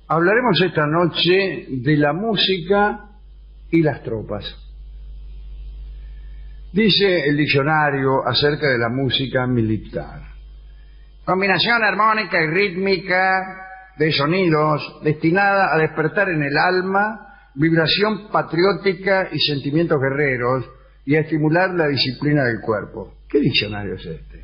Hablaremos esta noche de la música y las tropas. Dice el diccionario acerca de la música militar: combinación armónica y rítmica de sonidos destinada a despertar en el alma vibración patriótica y sentimientos guerreros y a estimular la disciplina del cuerpo. ¿Qué diccionario es este?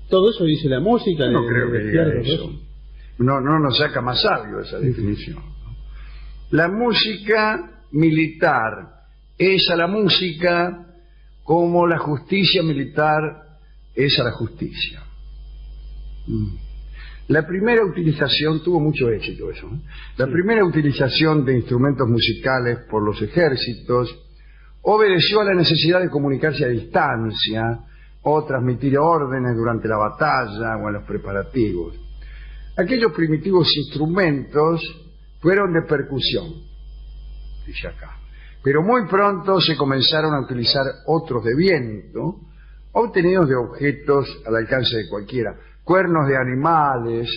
Todo eso dice la música. No creo que diga eso. No nos saca más sabio esa definición. La música militar es a la música como la justicia militar es a la justicia. La primera utilización, tuvo mucho éxito eso, ¿eh? La primera utilización de instrumentos musicales por los ejércitos obedeció a la necesidad de comunicarse a distancia o transmitir órdenes durante la batalla o en los preparativos. Aquellos primitivos instrumentos fueron de percusión, dice acá, pero muy pronto se comenzaron a utilizar otros de viento, obtenidos de objetos al alcance de cualquiera. Cuernos de animales,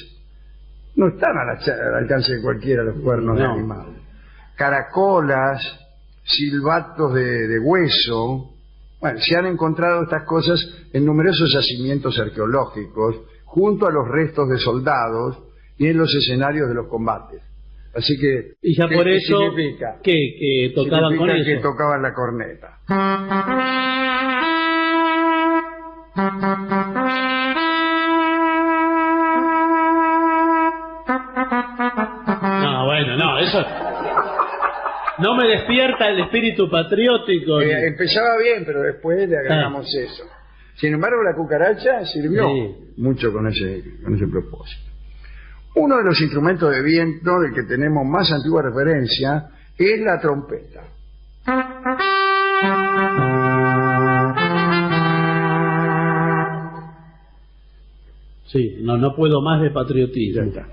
no están al alcance de cualquiera los cuernos de animales. Caracolas, silbatos de hueso. Bueno, se han encontrado estas cosas en numerosos yacimientos arqueológicos, junto a los restos de soldados y en los escenarios de los combates. Así que... Y ya por eso, que tocaban con eso. Que tocaban la corneta. No, bueno, no, eso... No me despierta el espíritu patriótico. Empezaba bien, pero después le agregamos eso. Sin embargo, la cucaracha sirvió mucho con ese propósito. Uno de los instrumentos de viento del que tenemos más antigua referencia es la trompeta. Sí, no puedo más de patriotismo. Ya está.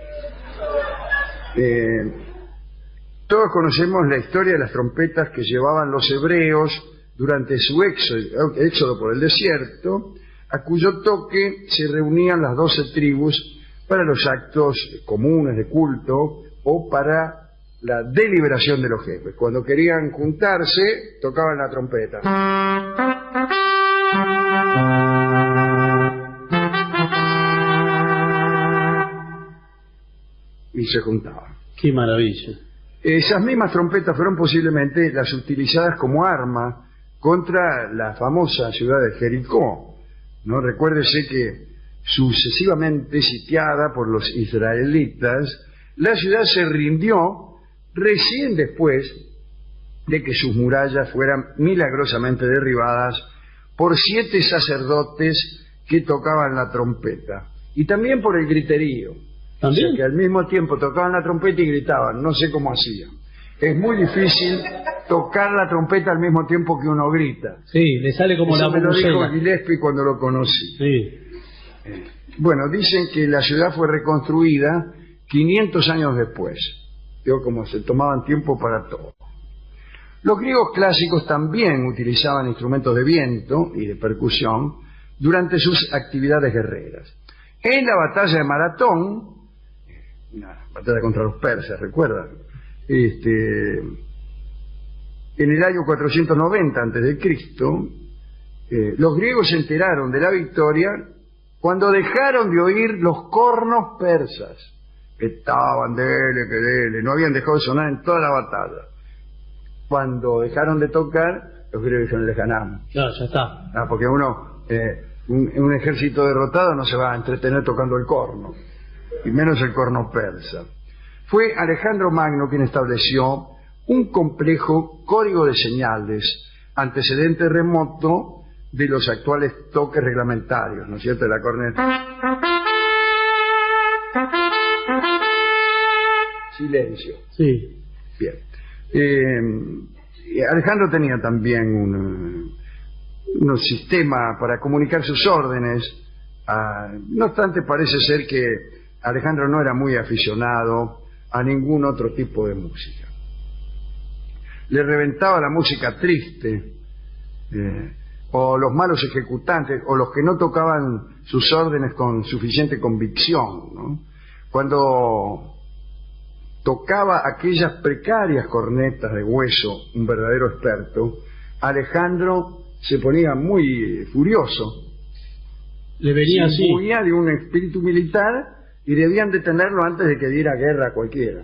Todos conocemos la historia de las trompetas que llevaban los hebreos durante su éxodo por el desierto, a cuyo toque se reunían las 12 tribus para los actos comunes de culto o para la deliberación de los jefes. Cuando querían juntarse, tocaban la trompeta. Y se juntaban. ¡Qué maravilla! Esas mismas trompetas fueron posiblemente las utilizadas como arma contra la famosa ciudad de Jericó, ¿no? Recuérdese que sucesivamente sitiada por los israelitas, la ciudad se rindió recién después de que sus murallas fueran milagrosamente derribadas por 7 sacerdotes que tocaban la trompeta, y también por el griterío. ¿También? O sea, que al mismo tiempo tocaban la trompeta y gritaban, no sé cómo hacían. Es muy difícil tocar la trompeta al mismo tiempo que uno grita. Sí, le sale como eso la me lo dijo bubucela. Gillespie cuando lo conocí. Sí. Bueno, dicen que la ciudad fue reconstruida 500 años después. Digo, como se tomaban tiempo para todo. Los griegos clásicos también utilizaban instrumentos de viento y de percusión durante sus actividades guerreras. En la batalla de Maratón, una batalla contra los persas, ¿recuerdan? En el año 490 a.C., los griegos se enteraron de la victoria cuando dejaron de oír los cornos persas. Estaban dele, no habían dejado de sonar en toda la batalla. Cuando dejaron de tocar, los griegos dijeron, les ganamos. No, ya está. Porque un ejército derrotado no se va a entretener tocando el corno, y menos el corno persa. Fue Alejandro Magno quien estableció un complejo código de señales, antecedente remoto de los actuales toques reglamentarios, ¿no es cierto?, de la corneta. Silencio. Sí. Bien. Alejandro tenía también un sistema para comunicar sus órdenes. No obstante, parece ser que Alejandro no era muy aficionado a ningún otro tipo de música. Le reventaba la música triste, o los malos ejecutantes, o los que no tocaban sus órdenes con suficiente convicción, ¿no? Cuando tocaba aquellas precarias cornetas de hueso, un verdadero experto, Alejandro se ponía muy furioso. Le venía así. Imbuía de un espíritu militar y debían detenerlo antes de que diera guerra a cualquiera.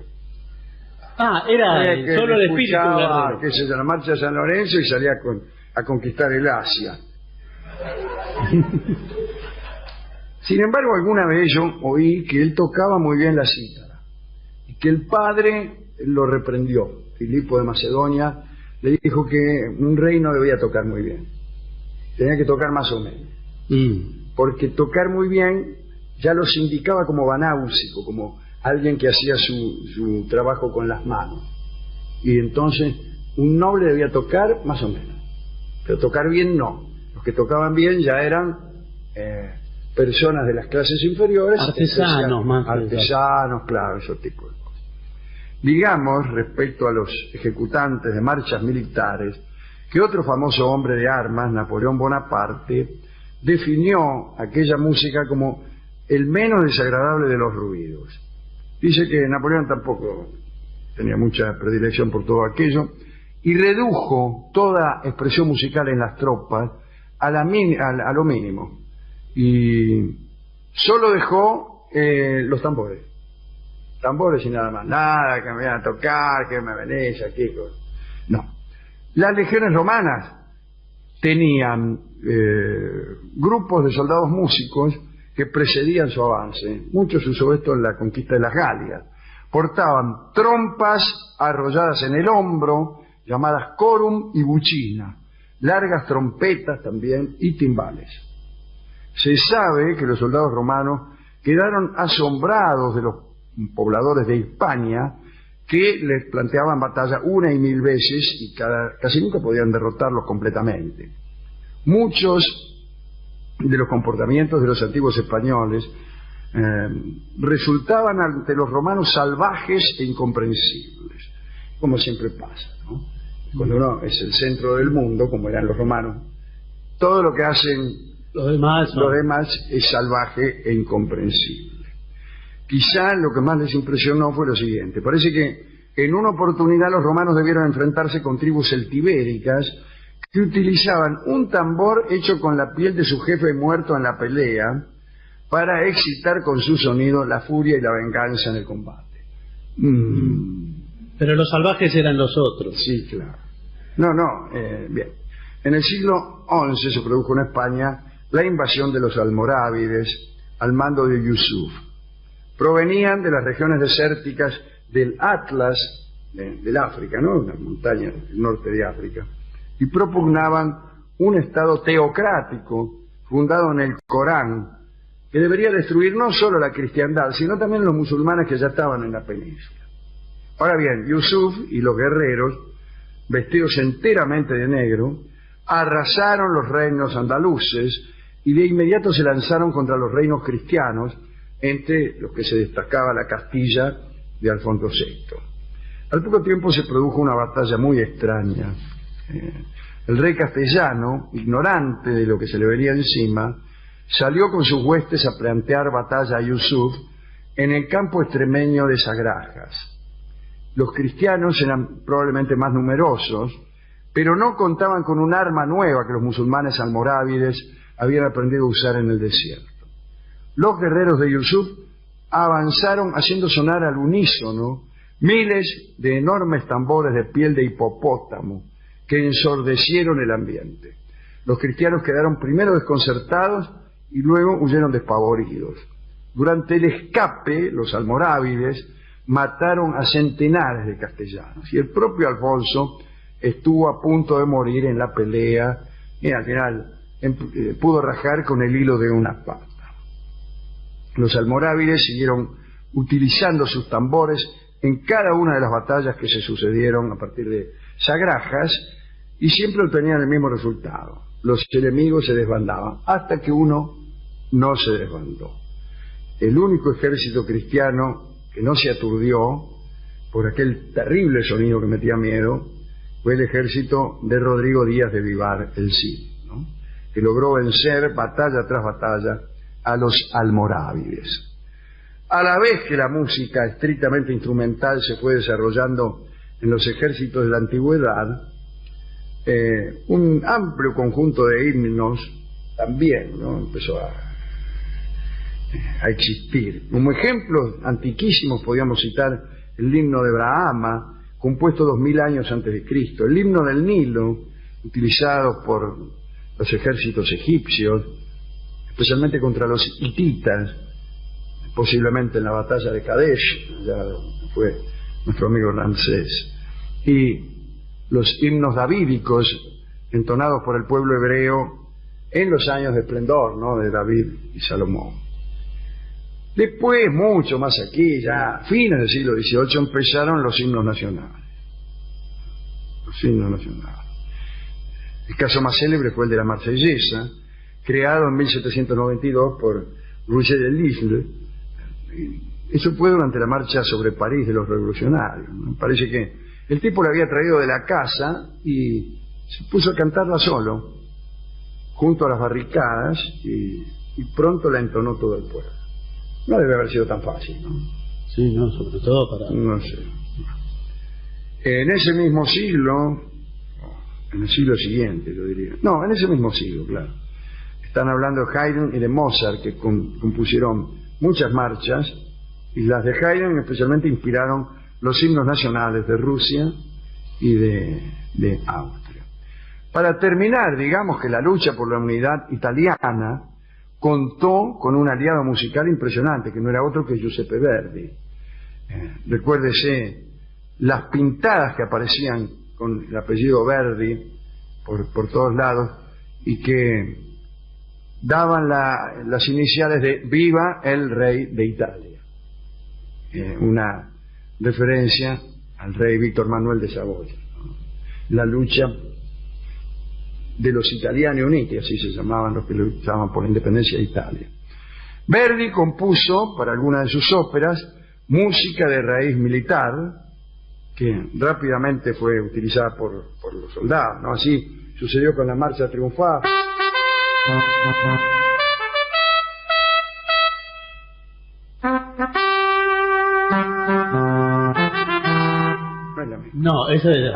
Ah, era Que solo el espíritu escuchaba, guerrero. qué sé yo, la marcha de San Lorenzo y salía a conquistar el Asia. Sin embargo, alguna vez yo oí que él tocaba muy bien la cítara y que el padre lo reprendió. Filipo de Macedonia le dijo que un rey no debía tocar muy bien, tenía que tocar más o menos, porque tocar muy bien ya los indicaba como vanáusico, como alguien que hacía su trabajo con las manos, y entonces un noble debía tocar más o menos, pero tocar bien no. Los que tocaban bien ya eran personas de las clases inferiores, artesanos más. Artesanos, claro, esos tipos de cosas. Digamos, respecto a los ejecutantes de marchas militares, que otro famoso hombre de armas, Napoleón Bonaparte, definió aquella música como el menos desagradable de los ruidos. Dice que Napoleón tampoco tenía mucha predilección por todo aquello y redujo toda expresión musical en las tropas a lo mínimo, y solo dejó los tambores y nada más, nada que me vayan a tocar, que me venís aquí, no. Las legiones romanas tenían grupos de soldados músicos que precedían su avance. Muchos usó esto en la conquista de las Galias. Portaban trompas arrolladas en el hombro, llamadas corum y buchina, largas trompetas también y timbales. Se sabe que los soldados romanos quedaron asombrados de los pobladores de Hispania, que les planteaban batalla una y mil veces y casi nunca podían derrotarlos completamente. Muchos de los comportamientos de los antiguos españoles resultaban ante los romanos salvajes e incomprensibles, como siempre pasa, ¿no? Cuando uno es el centro del mundo, como eran los romanos, todo lo que hacen los demás es salvaje e incomprensible. Quizá lo que más les impresionó fue lo siguiente: parece que en una oportunidad los romanos debieron enfrentarse con tribus celtibéricas que utilizaban un tambor hecho con la piel de su jefe muerto en la pelea para excitar con su sonido la furia y la venganza en el combate. Pero los salvajes eran los otros. Sí, claro. Bien. En el siglo XI se produjo en España la invasión de los almorávides al mando de Yusuf. Provenían de las regiones desérticas del Atlas, del África, ¿no? Una montaña del norte de África, y propugnaban un estado teocrático fundado en el Corán, que debería destruir no solo la cristiandad, sino también los musulmanes que ya estaban en la península. Ahora bien, Yusuf y los guerreros, vestidos enteramente de negro, arrasaron los reinos andaluces y de inmediato se lanzaron contra los reinos cristianos, entre los que se destacaba la Castilla de Alfonso VI. Al poco tiempo se produjo una batalla muy extraña. El rey castellano, ignorante de lo que se le venía encima, salió con sus huestes a plantear batalla a Yusuf en el campo extremeño de Sagrajas. Los cristianos eran probablemente más numerosos, pero no contaban con un arma nueva que los musulmanes almorávides habían aprendido a usar en el desierto. Los guerreros de Yusuf avanzaron haciendo sonar al unísono miles de enormes tambores de piel de hipopótamo que ensordecieron el ambiente. Los cristianos quedaron primero desconcertados y luego huyeron despavoridos. Durante el escape, los almorávides mataron a centenares de castellanos y el propio Alfonso estuvo a punto de morir en la pelea y al final pudo rajar con el hilo de una pata. Los almorávides siguieron utilizando sus tambores en cada una de las batallas que se sucedieron a partir de Sagrajas y siempre obtenían el mismo resultado. Los enemigos se desbandaban hasta que uno no se desbandó. El único ejército cristiano que no se aturdió por aquel terrible sonido que metía miedo fue el ejército de Rodrigo Díaz de Vivar, el Cid, ¿no? Que logró vencer batalla tras batalla a los almorávides. a la vez que la música estrictamente instrumental se fue desarrollando en los ejércitos de la antigüedad, un amplio conjunto de himnos también, ¿no?, empezó a existir. Como ejemplos antiquísimos podíamos citar el himno de Brahma, compuesto 2000 años antes de Cristo, el himno del Nilo, utilizado por los ejércitos egipcios, especialmente contra los hititas, posiblemente en la batalla de Kadesh, ya fue nuestro amigo Ramsés, y los himnos davídicos entonados por el pueblo hebreo en los años de esplendor, ¿no?, de David y Salomón. Después, mucho más aquí, ya a fines del siglo XVIII, empezaron los himnos nacionales. Los himnos nacionales. El caso más célebre fue el de la Marsellesa, creado en 1792 por Roger de Lisle. Eso fue durante la marcha sobre París de los revolucionarios, ¿no? Parece que el tipo la había traído de la casa y se puso a cantarla solo, junto a las barricadas, y pronto la entonó todo el pueblo. No debe haber sido tan fácil, ¿no? Sí, no, sobre todo para... No sé. En ese mismo siglo, en el siglo siguiente, yo diría. No, en ese mismo siglo, claro. Están hablando de Haydn y de Mozart, que compusieron muchas marchas, y las de Haydn especialmente inspiraron los himnos nacionales de Rusia y de Austria. Para terminar, digamos que la lucha por la unidad italiana contó con un aliado musical impresionante, que no era otro que Giuseppe Verdi. Recuérdese las pintadas que aparecían con el apellido Verdi por todos lados y que daban las iniciales de Viva el Rey de Italia, una referencia al rey Víctor Manuel de Saboya, ¿no? La lucha de los Italiani Uniti, así se llamaban los que luchaban por la independencia de Italia. Verdi compuso para algunas de sus óperas música de raíz militar, que rápidamente fue utilizada por los soldados, ¿no? Así sucedió con la Marcha Triunfal. No, eso es...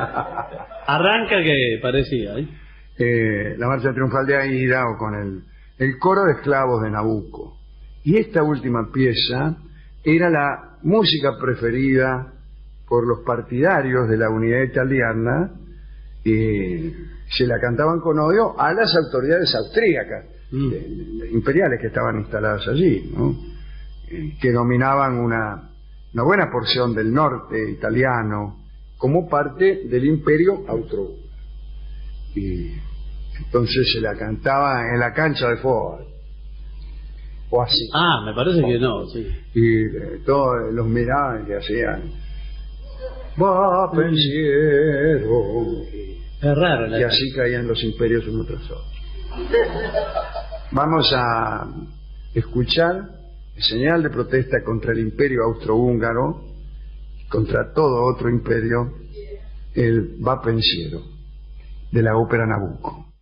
Arranca que parecía, ¿eh? La Marcha Triunfal de Aida, o con el coro de esclavos de Nabucco. Y esta última pieza era la música preferida por los partidarios de la unidad italiana, y se la cantaban con odio a las autoridades austríacas, imperiales, que estaban instaladas allí, ¿no? Que dominaban una buena porción del norte italiano como parte del imperio austrohúngaro. Y entonces se la cantaba en la cancha de fútbol, o así. Ah, me parece que no, sí. Y todos los miraban y hacían va pensiero, es raro, y así caían los imperios uno tras otro. Vamos a escuchar en señal de protesta contra el imperio austrohúngaro, contra todo otro imperio, el Va pensiero de la ópera Nabucco.